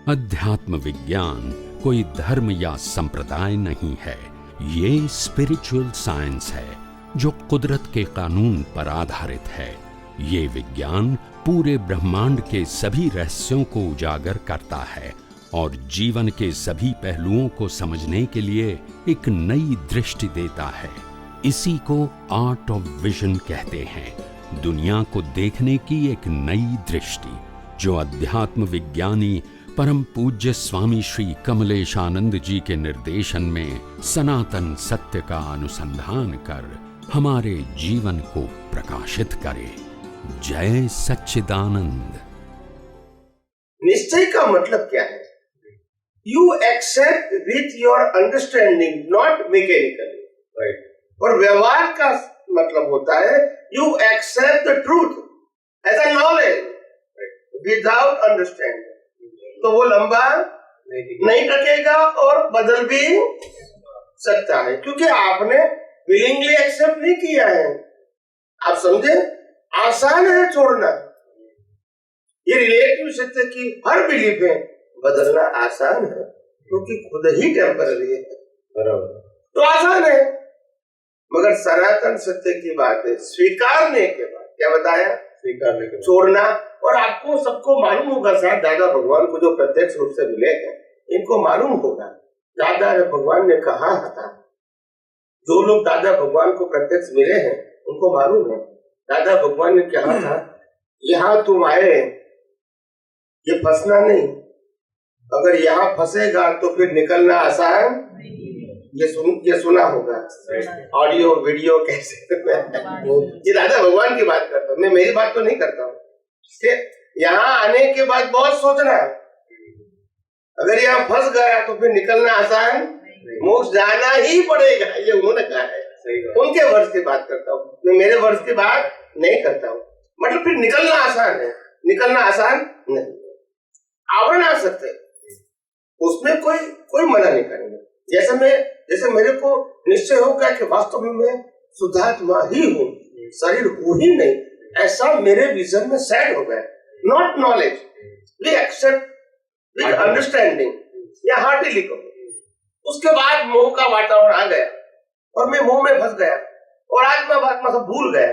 अध्यात्म विज्ञान कोई धर्म या संप्रदाय नहीं है, ये स्पिरिचुअल साइंस है जो कुदरत के कानून पर आधारित है। ये विज्ञान पूरे ब्रह्मांड के सभी रहस्यों को उजागर करता है और जीवन के सभी पहलुओं को समझने के लिए एक नई दृष्टि देता है। इसी को आर्ट ऑफ विजन कहते हैं, दुनिया को देखने की एक नई दृष्टि, जो अध्यात्म विज्ञानी परम पूज्य स्वामी श्री कमलेशानंद जी के निर्देशन में सनातन सत्य का अनुसंधान कर हमारे जीवन को प्रकाशित करे। जय सच्चिदानंद। निश्चय का मतलब क्या है? You accept with your understanding, not mechanically. Right. और व्यवहार का मतलब होता है you accept the truth as a knowledge without understanding. तो वो लंबा नहीं टकेगा और बदल भी सकता है, क्योंकि आपने विलिंगली एक्सेप्ट नहीं किया है। आप समझे? आसान है छोड़ना। ये रिलेटिव सत्य की हर बिलीफ है, बदलना आसान है क्योंकि खुद ही टेम्पररी है। बराबर। तो आसान है, मगर सनातन सत्य की बात है स्वीकारने के बाद। क्या बताया? स्वीकारने के बाद छोड़ना। और आपको सबको मालूम होगा, शायद दादा भगवान को जो प्रत्यक्ष रूप से मिले हैं इनको मालूम होगा, दादा भगवान ने कहा था, जो लोग दादा भगवान को प्रत्यक्ष मिले हैं उनको मालूम है, दादा भगवान ने कहा था, यहाँ तुम आए ये फंसना नहीं, अगर यहाँ फंसेगा तो फिर निकलना आसान। ये सुना होगा ऑडियो वीडियो कैसे। ये दादा भगवान की बात करता हूँ मैं, मेरी बात तो नहीं करता हूँ। यहाँ आने के बाद बहुत सोचना, अगर यहाँ फंस गया तो फिर निकलना आसान, मोक्ष जाना ही पड़ेगा, ये उन्होंने कहा है। उनके वर्ष की बात करता हूँ मैं, मेरे वर्ष की बात नहीं करता हूँ। मतलब फिर निकलना आसान है, निकलना आसान नहीं। आवरण आ सकते, उसमें कोई मना नहीं करेंगे। जैसे मेरे को निश्चय हो गया कि वास्तव में मैं शुद्धात्मा ही हूँ, शरीर हूँ ही नहीं, ऐसा मेरे विजन में सेट हो गया। Not knowledge, we accept with understanding, या हार्टली कहो। उसके बाद मोह का वातावरण आ गया और मैं मोह में फंस गया और आत्मा बात्मा सब भूल गया,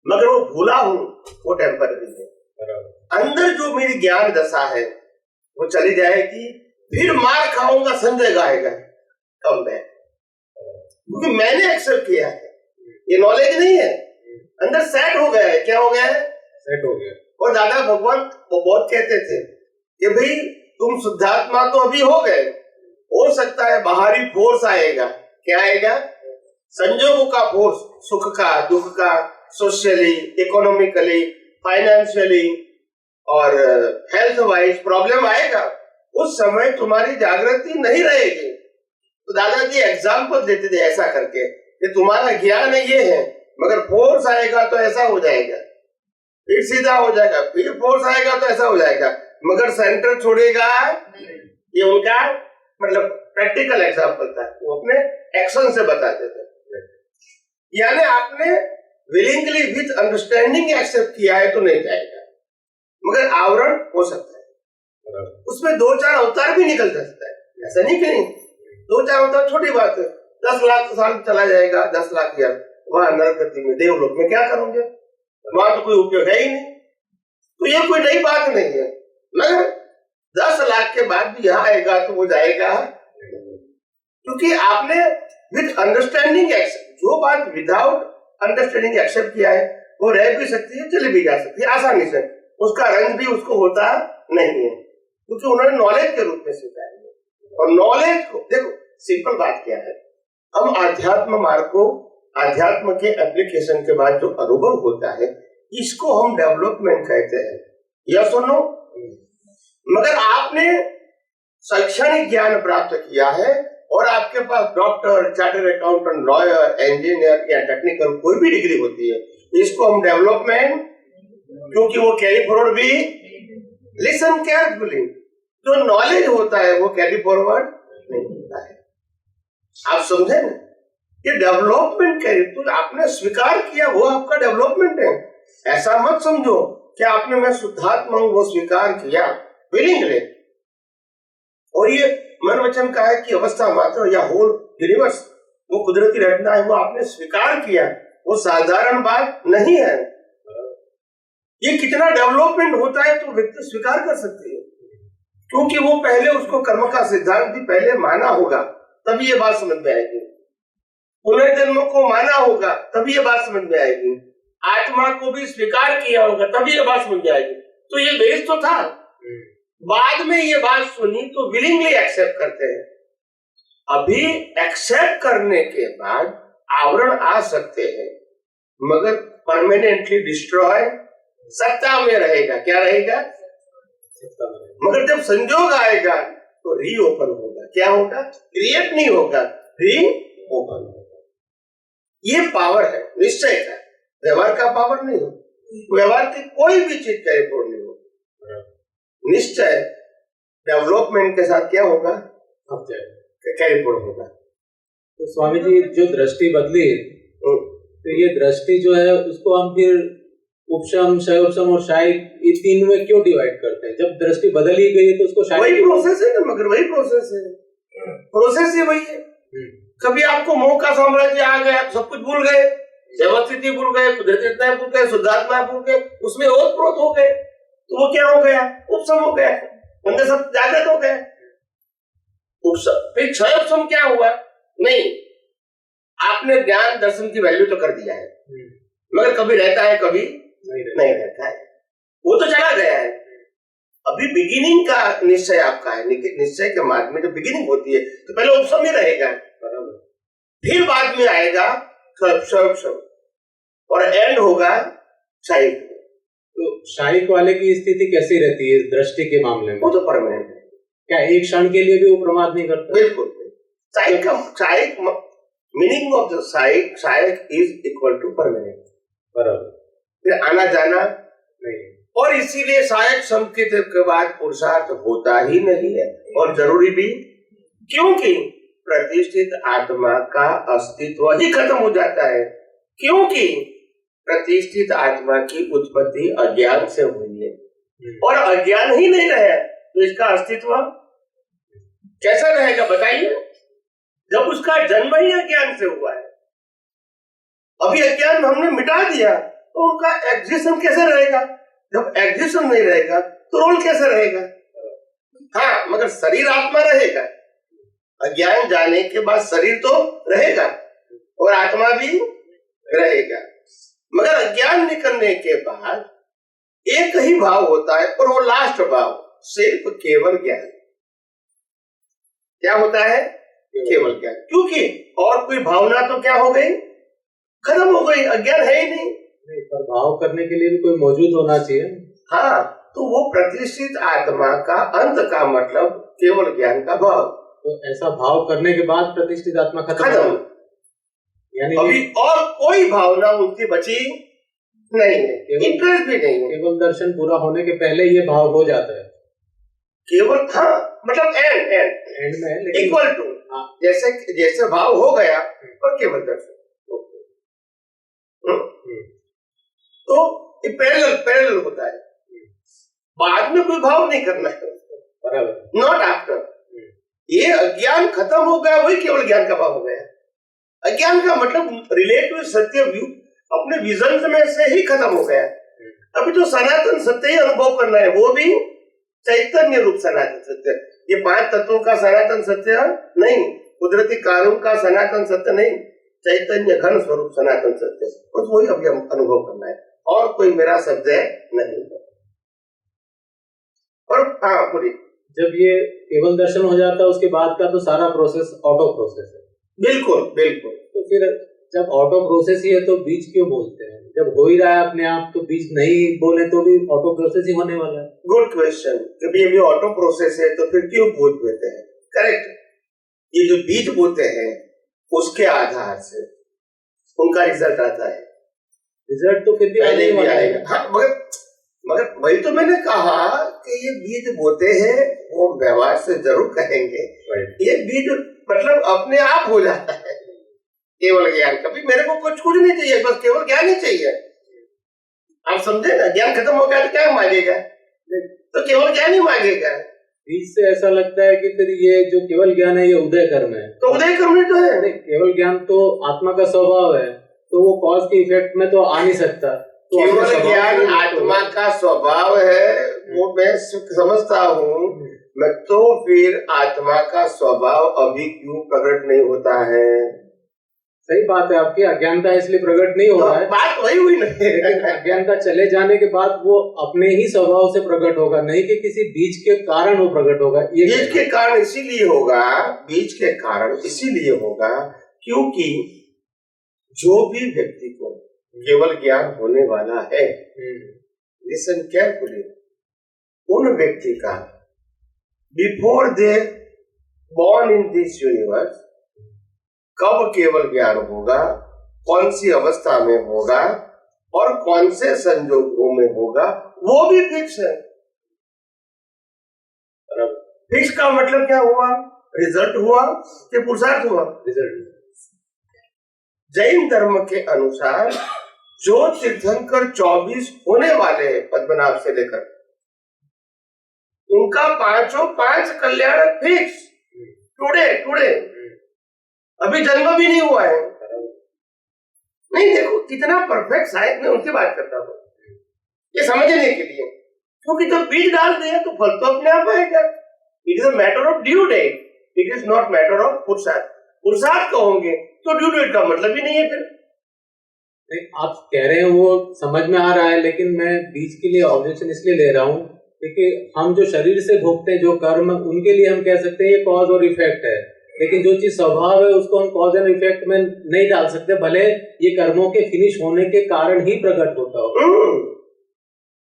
मगर वो भूला हूँ वो टेम्पररी है। अंदर जो मेरी ज्ञान दशा है वो चली जाएगी, फिर मार खाऊंगा, संजय गाएगा कम बैक, क्योंकि मैंने एक्सेप्ट किया है। ये नॉलेज नहीं है, अंदर सेट हो गया है। क्या हो गया है? सेट हो गया। और दादा भगवान वो बहुत कहते थे कि भाई तुम शुद्धात्मा तो अभी हो गए, हो सकता है बाहरी फोर्स आएगा। क्या आएगा? संजोगों का फोर्स, सुख का, दुख का, सोशली, इकोनॉमिकली, फाइनेंशियली और हेल्थ वाइज प्रॉब्लम आएगा। उस समय तुम्हारी जागृति नहीं रहेगी। तो दादाजी एग्जाम्पल देते थे ऐसा करके कि तुम्हारा ज्ञान ये है, मगर फोर्स आएगा तो ऐसा हो जाएगा, फिर सीधा हो जाएगा, फिर फोर्स आएगा तो ऐसा हो जाएगा, मगर सेंटर छोड़ेगा। ये उनका मतलब प्रैक्टिकल एग्जाम्पल था, वो अपने एक्शन से बताते थे। यानी आपने विलिंगली विथ अंडरस्टैंडिंग एक्सेप्ट किया है तो नहीं जाएगा, मगर आवरण हो सकता है। उसमें 2-4 अवतार भी निकल सकता है, ऐसा नहीं कि नहीं। 2-4 अवतार छोटी बात है, 10 लाख साल चला जाएगा, 10 लाख ईयर वहां नरकती में, देवलोक में क्या करोगे? वहां तो कोई उपयोग है ही नहीं। तो ये कोई नई बात नहीं है, मगर 10 लाख के बाद भी यहाँ आएगा तो वो जाएगा, क्योंकि आपने विद अंडरस्टैंडिंग एक्सेप्ट। जो बात विदाउट अंडरस्टैंडिंग एक्सेप्ट किया है वो रह भी सकती है, चली भी जा सकती है आसानी से, उसका रंग भी उसको होता नहीं है, क्योंकि उन्होंने नॉलेज के रूप में स्वीकार किया। और नॉलेज को देखो, सिंपल बात क्या है, हम आध्यात्म मार्ग को, आध्यात्म के एप्लीकेशन के बाद जो अनुभव होता है इसको हम डेवलपमेंट कहते हैं। या सुनो, मगर आपने शैक्षणिक ज्ञान प्राप्त किया है और आपके पास doctor, chartered accountant, lawyer, engineer या टेक्निकल कोई भी डिग्री होती है, इसको हम डेवलपमेंट, क्योंकि वो कैरी फॉरवर्ड भी, लिसन केयरफुली, जो नॉलेज होता है वो कैरी फॉरवर्ड नहीं होता है। आप समझे ना, ये डेवलपमेंट कैरी, तो आपने स्वीकार किया वो आपका डेवलपमेंट है। ऐसा मत समझो कि आपने मैं शुद्धात्मा हूं वो स्वीकार किया विलिंगली, और ये मन वचन का है कि अवस्था मात्र या होल यूनिवर्स वो कुदरती रचना है, वो आपने स्वीकार किया, वो साधारण बात नहीं है। ये कितना डेवलपमेंट होता है तो व्यक्ति स्वीकार कर सकते हैं, क्योंकि वो पहले उसको कर्म का सिद्धांत भी पहले माना होगा, तभी ये बात समझ में आएगी। पुनर्जन्म को माना होगा तभी ये बात समझ में आएगी। आत्मा को भी स्वीकार किया होगा तभी ये बात समझ में आएगी। तो ये बेस तो था, बाद में ये बात सुनी तो विलिंगली एक्सेप्ट करते हैं। अभी एक्सेप्ट करने के बाद आवरण आ सकते हैं, मगर परमानेंटली डिस्ट्रॉय सत्ता में रहेगा। क्या रहेगा? मगर जब संजोग आएगा तो रीओपन होगा। क्या होगा? क्रिएट नहीं होगा, रीओपन होगा। ये पावर है निश्चय का, व्यवहार का पावर नहीं हो। व्यवहार की कोई भी चीज का रिपोर्ट नहीं होगा। निश्चय डेवलपमेंट के साथ क्या होगा? क्या रिपोर्ट होगा? तो स्वामी जी जो दृष्टि बदली, तो ये दृष्टि जो है उसको हम फिर उपशम, क्षयोपशम और शायिक ये तीन में क्यों डिवाइड करते हैं? जब दृष्टि बदल ही गई है तो उसको शायिक वही प्रोसेस है ना, मगर वही प्रोसेस है, प्रोसेस ही वही है। कभी आपको मोह का साम्राज्य आ गया तो सब कुछ भूल गए, जगत भूल गए, कुदरती भूल गए, शुद्धात्मा भूल गए, उसमें ओत प्रोत हो गए, तो वो क्या हो गया? उपशम हो गया, उनके सब जागृत हो गए। उपशम फिर क्षयोपशम क्या हुआ? नहीं, आपने ज्ञान दर्शन की वैल्यू तो कर दिया है, मगर कभी रहता है कभी नहीं रहता है, वो तो चला गया है। अभी बिगिनिंग का निश्चय आपका है, निश्चय के मार्ग में जब बिगिनिंग होती है तो पहले उपशम ही रहेगा, फिर बाद में आएगा क्षयोपशम और एंड होगा शायिक। तो शायिक वाले की स्थिति कैसी रहती है दृष्टि के मामले में? वो तो परमानेंट है। क्या एक क्षण के लिए भी वो प्रमाद नहीं करता? बिल्कुल। शायिक मीनिंग ऑफ द शायिक इज इक्वल टू परमानेंट, बराबर, फिर आना जाना नहीं। और इसीलिए शायद संकेत के बाद पुरुषार्थ होता ही नहीं है, और जरूरी भी, क्योंकि प्रतिष्ठित आत्मा का अस्तित्व ही खत्म हो जाता है। क्योंकि प्रतिष्ठित आत्मा की उत्पत्ति अज्ञान से हुई है, और अज्ञान ही नहीं रहा तो इसका अस्तित्व कैसा रहेगा बताइए? जब उसका जन्म ही अज्ञान से हुआ है, अभी अज्ञान हमने मिटा दिया तो उनका एग्जिस्टेंस कैसे रहेगा? जब एग्जिस्टेंस नहीं रहेगा तो रोल कैसे रहेगा? हाँ, मगर शरीर आत्मा रहेगा। अज्ञान जाने के बाद शरीर तो रहेगा और आत्मा भी रहेगा, मगर अज्ञान निकलने के बाद एक ही भाव होता है, और वो लास्ट भाव सिर्फ केवल ज्ञान। क्या होता है? केवल ज्ञान। क्योंकि और कोई भावना तो क्या हो गई? खत्म हो गई, अज्ञान है ही नहीं। पर भाव करने के लिए भी कोई मौजूद होना चाहिए। हाँ, तो वो प्रतिष्ठित आत्मा का अंत का मतलब केवल ज्ञान का भाव। तो ऐसा भाव करने के बाद प्रतिष्ठित आत्मा खत्म, यानी अभी और कोई भावना उनकी बची नहीं है, इंटरेस्ट भी नहीं है। केवल दर्शन पूरा होने के पहले ये भाव हो जाता है केवल। हाँ, मतलब एंड में इक्वल टू, जैसे भाव हो गया और केवल दर्शन। तो ये पैरेलल होता है, बाद में कोई भाव नहीं करना है, नॉट आफ्टर। ये अज्ञान खत्म हो गया, वही केवल ज्ञान का भाव हो गया। अज्ञान का मतलब रिलेटिव सत्य व्यू अपने विजन में से ही खत्म हो गया। अभी तो सनातन सत्य ही अनुभव करना है, वो भी चैतन्य रूप सनातन सत्य। ये 5 तत्वों का सनातन सत्य नहीं, कुदरती कानून का सनातन सत्य नहीं, चैतन्य घन स्वरूप सनातन सत्य, बस वही अभी हम अनुभव करना है, और कोई मेरा सब्जेक्ट नहीं है। और हाँ बोलिए। जब ये केवल दर्शन हो जाता है उसके बाद का तो सारा प्रोसेस ऑटो प्रोसेस है। बिल्कुल बिल्कुल। तो फिर जब ऑटो प्रोसेस ही है तो बीज क्यों बोलते हैं? जब हो ही रहा है अपने आप तो बीज नहीं बोले तो भी ऑटो प्रोसेस ही होने वाला है। Good question. कभी अभी ऑटो प्रोसेस है तो फिर क्यों बीज बोते हैं? करेक्ट। ये जो बीज बोते हैं उसके आधार से उनका रिजल्ट आता है। रिजल्ट तो फिर भी आएगा। हाँ, मगर वही तो मैंने कहा कि ये बीज बोते हैं, वो व्यवहार से जरूर कहेंगे। ये बीज मतलब अपने आप हो जाता है केवल ज्ञान। कभी मेरे को कुछ नहीं चाहिए, बस केवल ज्ञान ही चाहिए। आप समझे ना? ज्ञान खत्म हो गया तो क्या मांगेगा? तो केवल ज्ञान ही मांगेगा। बीच से ऐसा लगता है कि फिर ये जो केवल ज्ञान है ये उदय कर्म है। तो उदय कर्म ही तो है। नहीं, केवल ज्ञान तो आत्मा का स्वभाव है, तो वो कॉज के इफेक्ट में तो आ नहीं सकता। तो केवल ज्ञान आत्मा का स्वभाव है, वो मैं समझता हूँ। मैं तो फिर आत्मा का स्वभाव अभी क्यों प्रकट नहीं होता है? सही बात है आपकी, अज्ञानता इसलिए प्रकट नहीं हो रहा है। बात वही हुई नहीं, लेकिन अज्ञानता चले जाने के बाद वो अपने ही स्वभाव से प्रकट होगा, नहीं कि किसी बीज के कारण वो प्रकट होगा। ये बीज के कारण इसीलिए होगा, बीज के कारण इसीलिए होगा क्योंकि जो भी व्यक्ति को केवल ज्ञान होने वाला है, लिसन केयरफुली, उन व्यक्ति का before they born in this universe कब केवल ज्ञान होगा, कौन सी अवस्था में होगा और कौन से संजोगों में होगा, वो भी फिक्स है। फिक्स का मतलब क्या हुआ? रिजल्ट हुआ कि पुरुषार्थ हुआ? रिजल्ट। जैन धर्म के अनुसार जो तीर्थंकर 24 होने वाले हैं पद्मनाभ से लेकर, उनका 5 कल्याण फिक्स टुडे अभी जन्म भी नहीं हुआ है। नहीं, देखो कितना परफेक्ट साइंस में उनकी बात करता हूँ ये समझने के लिए, क्योंकि जब बीज डाल दिया तो फल तो अपने आप आएगा। It is a matter of due date, it is not matter of पुरुषार्थ। पुरुषार्थ कहोगे तो ड्यू डेट का मतलब ही नहीं है। फिर आप कह रहे हैं वो समझ में आ रहा है, लेकिन मैं बीज के लिए ऑब्जेक्शन इसलिए ले रहा हूँ क्योंकि हम जो शरीर से भोगते हैं जो कर्म, उनके लिए हम कह सकते हैं ये कॉज और इफेक्ट है, लेकिन जो चीज स्वभाव है उसको हम कॉज एंड इफेक्ट में नहीं डाल सकते, भले ये कर्मों के फिनिश होने के कारण ही प्रकट होता हो।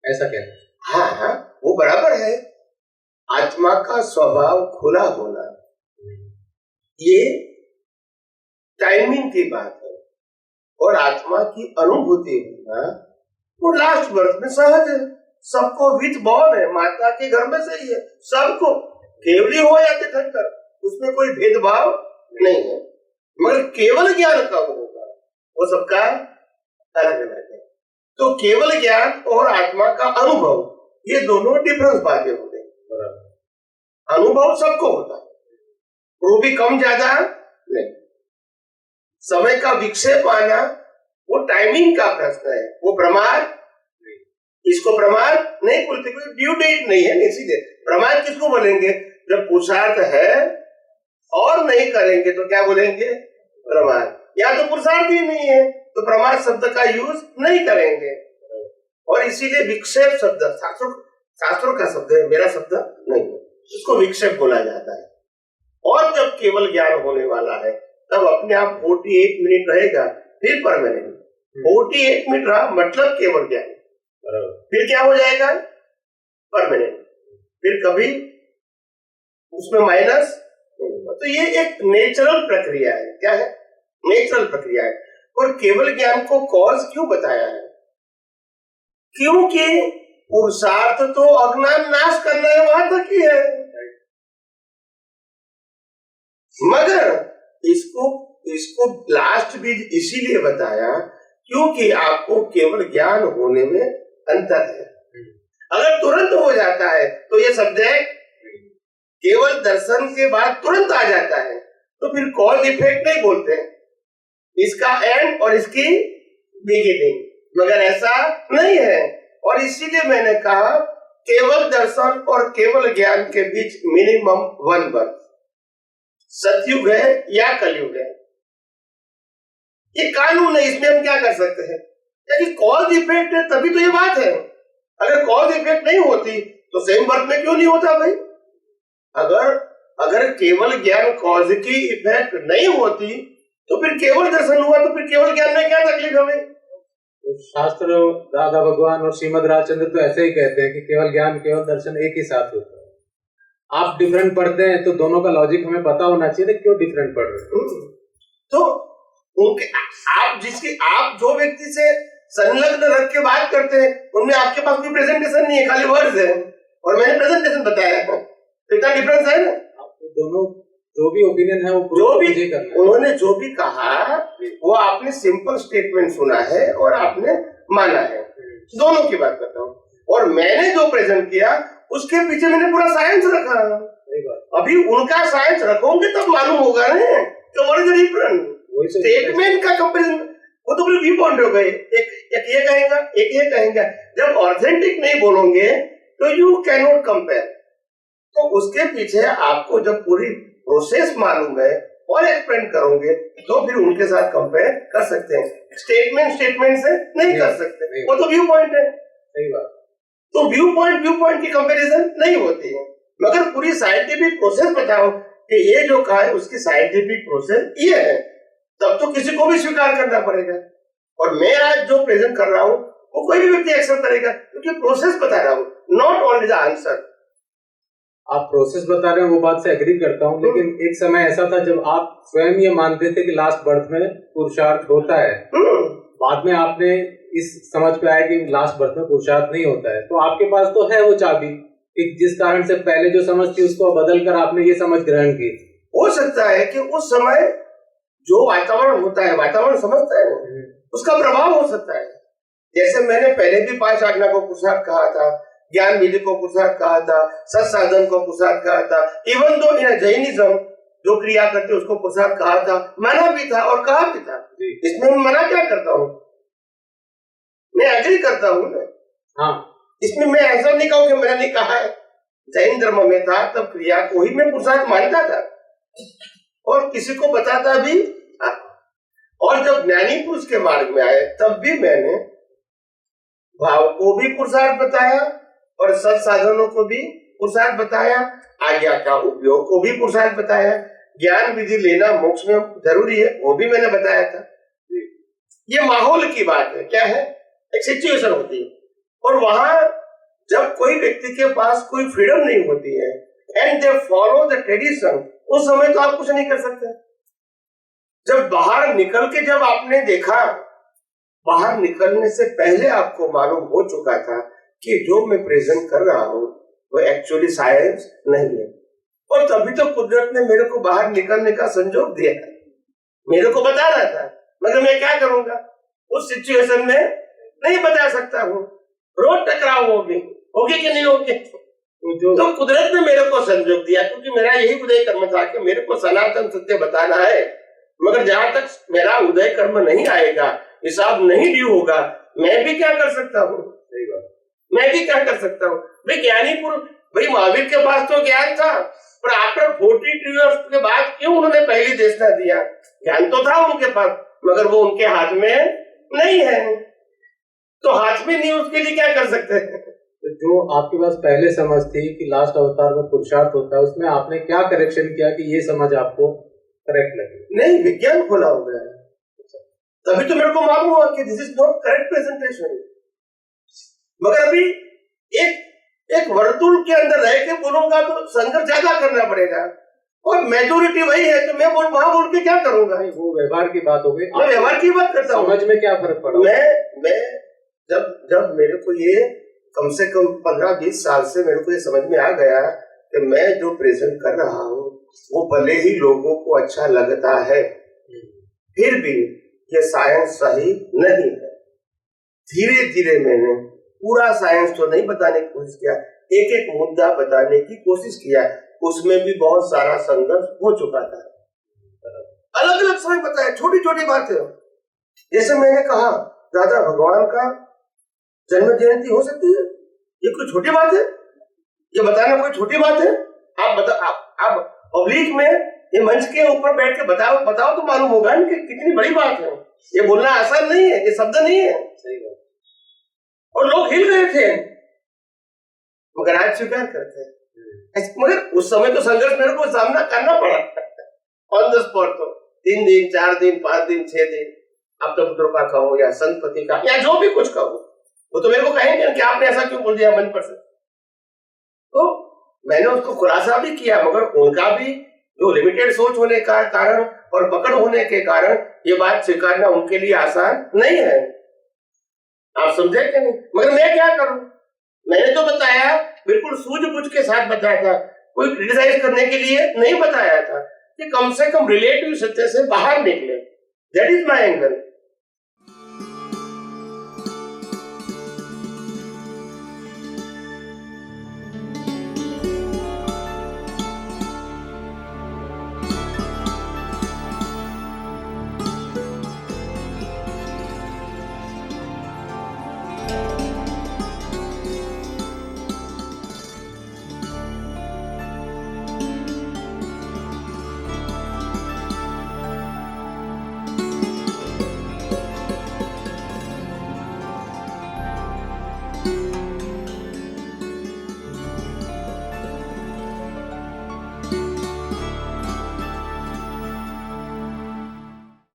ऐसा क्या है? हाँ, वो बराबर है। आत्मा का स्वभाव खुला होना ये टाइमिंग की बात है, और आत्मा की अनुभूति होना वो लास्ट बर्थ में सहज है। सबको विथ बॉर्न है, माता के घर में से ही है सबको, केवली हो या तीर्थंकर, उसमें कोई भेदभाव नहीं है। मगर केवल ज्ञान कब होगा वो सबका अलग अलग है। तो केवल ज्ञान और आत्मा का अनुभव ये दोनों डिफरेंस बातें हो गई। अनुभव सबको होता है, वो भी कम ज्यादा नहीं। समय का विक्षेप आना वो टाइमिंग का प्रश्न है, वो प्रमाद, इसको प्रमाद नहीं बोलते, कोई ड्यू डेट नहीं है। इसीलिए प्रमाद किसको बोलेंगे? जब पुरुषार्थ है और नहीं करेंगे तो क्या बोलेंगे? प्रमाद। या तो पुरुषार्थ ही नहीं है तो प्रमाद शब्द का यूज नहीं करेंगे। और इसीलिए विक्षेप शब्द शास्त्रों का शब्द है, मेरा शब्द नहीं है, इसको विक्षेप बोला जाता है। और जब केवल ज्ञान होने वाला है तब अपने आप 48 मिनट रहेगा, फिर परमानेंट 48 मिनट रहा मतलब केवल ज्ञान, फिर क्या हो जाएगा? परमानेंट, फिर कभी उसमें माइनस नहीं होगा। तो ये एक नेचुरल प्रक्रिया है। क्या है? नेचुरल प्रक्रिया है। और केवल ज्ञान को कॉज क्यों बताया है? क्योंकि पुरुषार्थ तो अज्ञान नाश करना है, वहां तक ही है। मगर इसको लास्ट बीज इसीलिए बताया क्योंकि आपको केवल ज्ञान होने में अंतर है। अगर तुरंत हो जाता है तो ये सब्जेक्ट केवल दर्शन के बाद तुरंत आ जाता है, तो फिर कॉज इफेक्ट नहीं बोलते, इसका एंड और इसकी बिगिनिंग। मगर ऐसा नहीं है, और इसीलिए मैंने कहा केवल दर्शन और केवल ज्ञान के बीच मिनिमम 1 बर्थ, सतयुग है या कलयुग है। ये कानून है, इसमें हम क्या कर सकते हैं? क्योंकि कॉज इफेक्ट है तभी तो ये बात है। अगर कॉज इफेक्ट नहीं होती तो सेम बर्थ में क्यों नहीं होता भाई? अगर केवल ज्ञान कॉज की इफेक्ट नहीं होती तो फिर केवल दर्शन हुआ, तो फिर केवल ज्ञान में क्या तकलीफ है भाई? तो शास्त्र, दादा भगवान और श्रीमद राजचंद्र तो ऐसे ही कहते हैं कि केवल ज्ञान केवल दर्शन एक ही साथ होता है। आप डिफरेंट पढ़ते हैं तो दोनों का लॉजिक हमें पता होना चाहिए, क्यों डिफरेंट पढ़ रहे हैं। तो उनके आप जो व्यक्ति से संलग्न रख के बात करते हैं उनमें आपके पास कोई प्रेजेंटेशन नहीं है, खाली वर्ड्स है, और मैंने प्रेजेंटेशन बताया है। इतना डिफरेंस है ना। आपको दोनों जो भी ओपिनियन है वो जो भी उन्होंने जो भी कहा वो आपने सिंपल स्टेटमेंट सुना है और आपने माना है, दोनों की बात करता हूँ। और मैंने जो प्रेजेंट किया उसके पीछे मैंने पूरा साइंस रखा। अभी उनका साइंस रखोगे तब मालूम होगा ना कि what is the difference. Statement का कंपैरिजन वो तो कोई व्यू पॉइंट हो गए, एक ये कहेगा एक ये कहेगा। जब ऑथेंटिक नहीं बोलोगे तो यू कैन नॉट कंपेयर। तो उसके पीछे आपको जब पूरी प्रोसेस मालूम है और एक्सप्लेन करोगे तो फिर उनके साथ कंपेयर कर सकते हैं। स्टेटमेंट से नहीं कर सकते, वो तो व्यू पॉइंट है। सही बात। तो व्यू पॉइंट की कंपैरिजन नहीं होती है। मगर पूरी साइंटिफिक प्रोसेस बताओ कि ये जो कहा है उसकी साइंटिफिक प्रोसेस ये है, तब तो किसी को भी स्वीकार करना पड़ेगा। और मैं आज जो प्रेजेंट कर रहा हूँ वो कोई भी व्यक्ति एक्सेप्ट करेगा, क्योंकि प्रोसेस बता रहा हूँ, नॉट ओनली द आंसर। आप प्रोसेस बता रहे हैं, वो बात से एग्री करता हूँ, लेकिन एक समय ऐसा था जब आप स्वयं ये मानते थे कि लास्ट बर्थ में पुरुषार्थ होता है। बाद में आपने इस समझ पे आया कि लास्ट बर्थ में पुरुषार्थ नहीं होता है। तो आपके पास तो है वो चाबी कि जिस कारण से पहले जो समझ थी उसको बदल कर आपने ये समझ ग्रहण की। हो सकता है कि उस समय जो वातावरण होता है, वातावरण समझता है उसका प्रभाव हो सकता है। जैसे मैंने पहले भी 5 आज्ञा को पुरुषार्थ कहा था, ज्ञान विधि को पुरुषार्थ कहा था, सत्साधन को पुरुषार्थ कहा था, इवन दो इन जैनिज्म जो क्रिया करते उसको पुरुषार्थ कहा था, माना भी था और कहा भी था। इसमें मैं मना क्या करता हूँ, मैं एग्री करता हूँ। हाँ, इसमें मैं ऐसा नहीं कहूँ कि मैंने नहीं कहा है। जैन धर्म में था तब क्रिया को ही मैं पुरुषार्थ मानता था और किसी को बताता भी। और जब ज्ञानी पुरुष के मार्ग में आए तब भी मैंने भाव को भी पुरुषार्थ बताया और सत्साधनों को भी पुरुषार्थ बताया, आज्ञा का उपयोग को भी पुरुषार्थ बताया, ज्ञान विधि लेना मोक्ष में जरूरी है वो भी मैंने बताया था। ये माहौल की बात है, क्या है, एक सिचुएशन होती है। और वहां जब कोई व्यक्ति के पास कोई फ्रीडम नहीं होती है and they follow the tradition, उस समय तो आप कुछ नहीं कर सकते। जब बाहर निकल के जब आपने देखा, बाहर निकलने से पहले आपको मालूम हो चुका था कि जो मैं प्रेजेंट कर रहा हूँ वो एक्चुअली साइंस नहीं है। और तभी तो कुदरत ने मेरे को बाहर निकलने का संजोग दिया है, मेरे को बता रहा था, मगर मैं क्या करूंगा उस सिचुएशन में नहीं बता सकता हूँ। रोज टकराव होगी कि नहीं होगी, तो कुदरत ने मेरे को संजोग दिया, क्योंकि मेरा यही उदय कर्म था कि मेरे को सनातन सत्य बताना है। मगर जहां तक मेरा उदय कर्म नहीं आएगा, हिसाब नहीं ड्यू होगा, मैं भी क्या कर सकता हूँ, मैं भी क्या कर सकता हूँ। भाई ज्ञानी पुरुष, भाई महावीर के पास तो ज्ञान था, पर आफ्टर 42 इयर्स के बाद क्यों उन्होंने पहली देशना दिया? ज्ञान तो था उनके पास, मगर वो उनके हाथ में नहीं है। तो हाथ में नहीं, उसके लिए क्या कर सकते हैं? तो जो आपके पास पहले समझ थी कि लास्ट अवतार में पुरुषार्थ होता है, उसमें आपने क्या करेक्शन किया कि ये समझ आपको करेक्ट लगी? नहीं, विज्ञान खोला हो गया है, तभी तो मेरे को मालूम हुआ कि this is not correct presentation. मगर अभी एक वर्तुल के अंदर रह के बोलूंगा तो संघर्ष ज्यादा करना पड़ेगा, और मेजोरिटी वही है तो मैं वहां बोल के क्या करूंगा? वो व्यवहार की बात हो गई। मैं व्यवहार की बात करता हूँ। समझ में क्या फर्क पड़ा? मैं जब मेरे को ये कम से कम 15-20 साल से मेरे को ये समझ में आ गया कि मैं जो प्रेजेंट कर रहा हूँ वो भले ही लोगों को अच्छा लगता है, फिर भी ये साइंस सही नहीं है। धीरे धीरे मैंने पूरा साइंस तो नहीं बताने की कोशिश किया, एक एक मुद्दा बताने की कोशिश किया, उसमें भी बहुत सारा संघर्ष हो चुका था। अलग अलग समय बताया, छोटी छोटी बातें, जैसे मैंने कहा दादा भगवान का जन्म जयंती हो सकती है, ये कोई छोटी बात है? ये बताना कोई छोटी बात है? आप पब्लिक में ये मंच के ऊपर बैठ के बताओ तो मालूम होगा कि कितनी बड़ी बात है। ये बोलना आसान नहीं है, ये शब्द नहीं है। सही बात। और लोग हिल गए थे, मगर आज स्वीकार करते हैं। मगर उस समय तो संघर्ष मेरे को सामना करना पड़ा ऑन द स्पॉट। तो 3 दिन 4 दिन 5 दिन 6 दिन अपने पुत्रों का कहो या संतपति का या जो भी कुछ कहो, वो तो मेरे को कहेंगे कि आपने ऐसा क्यों बोल दिया मन पर से। तो मैंने उसको खुलासा भी किया, मगर उनका भी जो लिमिटेड सोच होने का कारण और पकड़ होने के कारण ये बात स्वीकारना उनके लिए आसान नहीं है। आप समझे कि नहीं? मगर मैं क्या करूं, मैंने तो बताया, बिल्कुल सूझबूझ के साथ बताया था, कोई क्रिटिसाइज करने के लिए नहीं बताया था, कि कम से कम रिलेटिव सत्य से बाहर निकले। That is my angle.